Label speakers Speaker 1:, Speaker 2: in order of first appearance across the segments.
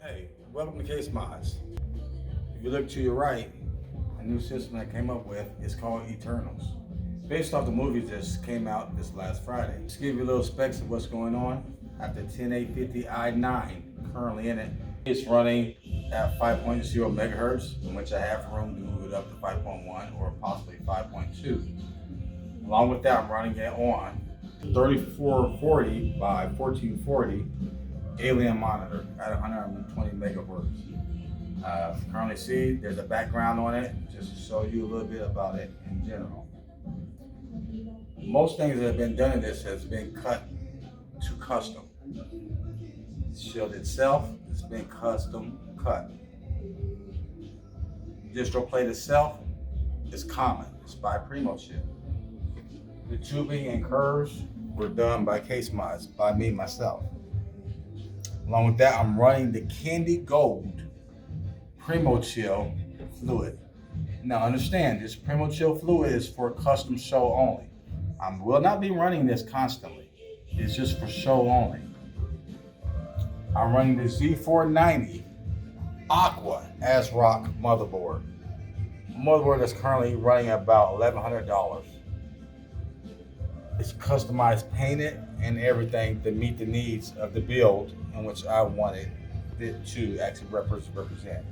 Speaker 1: Hey, welcome to Case Mods. If you look to your right, a new system I came up with is called Eternals. Based off the movie that just came out this last Friday. Just give you a little specs of what's going on. I have the 10850 i9 currently in it. It's running at 5.0 megahertz, in which I have room to move it up to 5.1 or possibly 5.2. Along with that, I'm running it on 3440 by 1440 alien monitor at 120 megahertz. Currently see there's a background on it just to show you a little bit about it in general. Most things that have been done in this has been cut to custom. The shield itself has been custom cut. The distro plate itself is common. It's by Primo Chip. The tubing and curves were done by Case Mods, by me myself. Along with that, I'm running the Candy Gold Primo Chill fluid. Now understand, this Primo Chill fluid is for custom show only. I will not be running this constantly. It's just for show only. I'm running the Z490 AQUA ASRock motherboard. A motherboard that's currently running about $1,100. It's customized, painted, and everything to meet the needs of the build in which I wanted it to actually represent.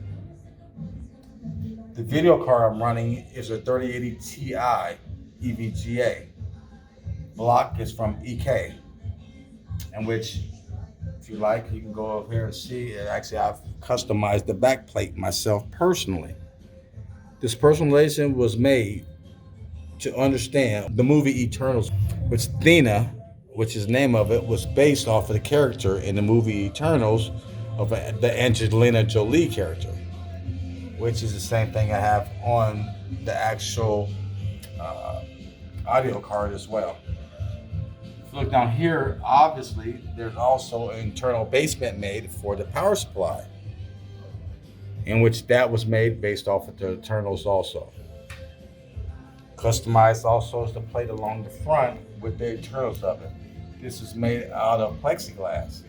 Speaker 1: The video card I'm running is a 3080 Ti EVGA. Block is from EK, in which, if you like, you can go over here and see. Actually, I've customized the back plate myself personally. This personalization was made to understand the movie Eternals, which Thena, which is the name of it, was based off of the character in the movie Eternals of the Angelina Jolie character, which is the same thing I have on the actual audio card as well. If you look down here, obviously there's also an internal basement made for the power supply, in which that was made based off of the Eternals also. Customized also is the plate along the front with the Eternals of it. This is made out of plexiglass.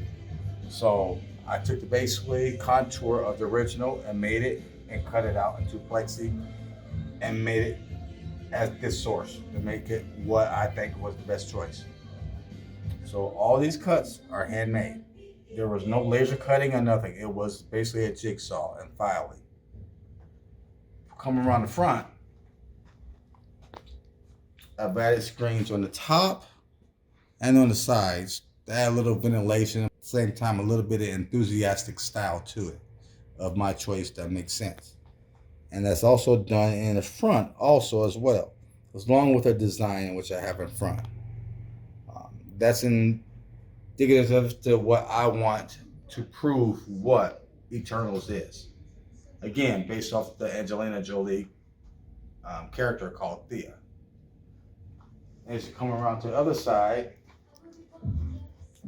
Speaker 1: So I took the basically contour of the original and made it and cut it out into plexi and made it as this source to make it what I think was the best choice. So all these cuts are handmade. There was no laser cutting or nothing. It was basically a jigsaw and filing. Coming around the front, I've added screens on the top and on the sides to add a little ventilation, at the same time a little bit of enthusiastic style to it of my choice that makes sense. And that's also done in the front also as well, along with a design which I have in front. That's indicative to what I want to prove what Eternals is. Again, based off the Angelina Jolie character called Thea. As you come around to the other side,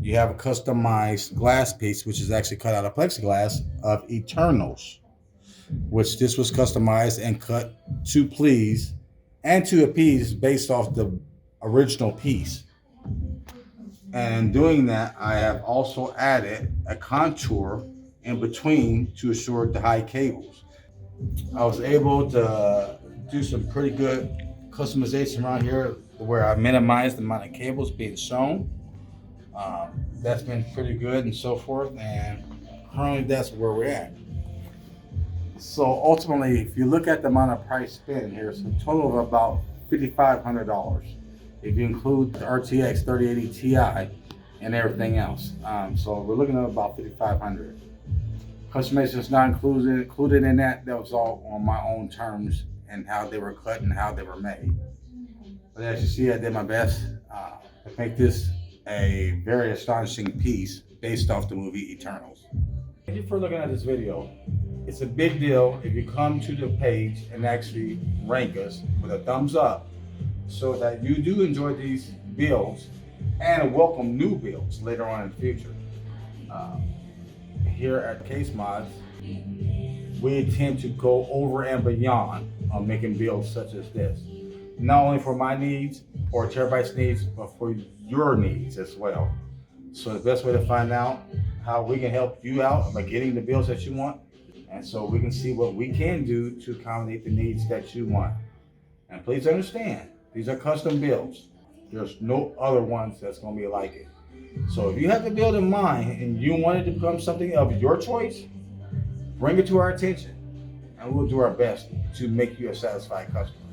Speaker 1: you have a customized glass piece, which is actually cut out of plexiglass of Eternals, which this was customized and cut to please and to appease based off the original piece. And in doing that, I have also added a contour in between to assure the high cables. I was able to do some pretty good customization around here where I minimized the amount of cables being shown. That's been pretty good and so forth, and currently that's where we're at. So ultimately, if you look at the amount of price spent here, it's a total of about $5,500 if you include the RTX 3080 Ti and everything else. So we're looking at about $5,500. Customization is not included in that. That was all on my own terms and how they were cut and how they were made. But as you see, I did my best to make this a very astonishing piece based off the movie Eternals. Thank you for looking at this video. It's a big deal if you come to the page and actually rank us with a thumbs up so that you do enjoy these builds and welcome new builds later on in the future. Here at Case Mods, we intend to go over and beyond on making builds such as this. Not only for my needs or Terabyte's needs, but for your needs as well. So the best way to find out how we can help you out by getting the builds that you want. And so we can see what we can do to accommodate the needs that you want. And please understand, these are custom builds. There's no other ones that's going to be like it. So if you have a build in mind and you want it to become something of your choice, bring it to our attention and we'll do our best to make you a satisfied customer.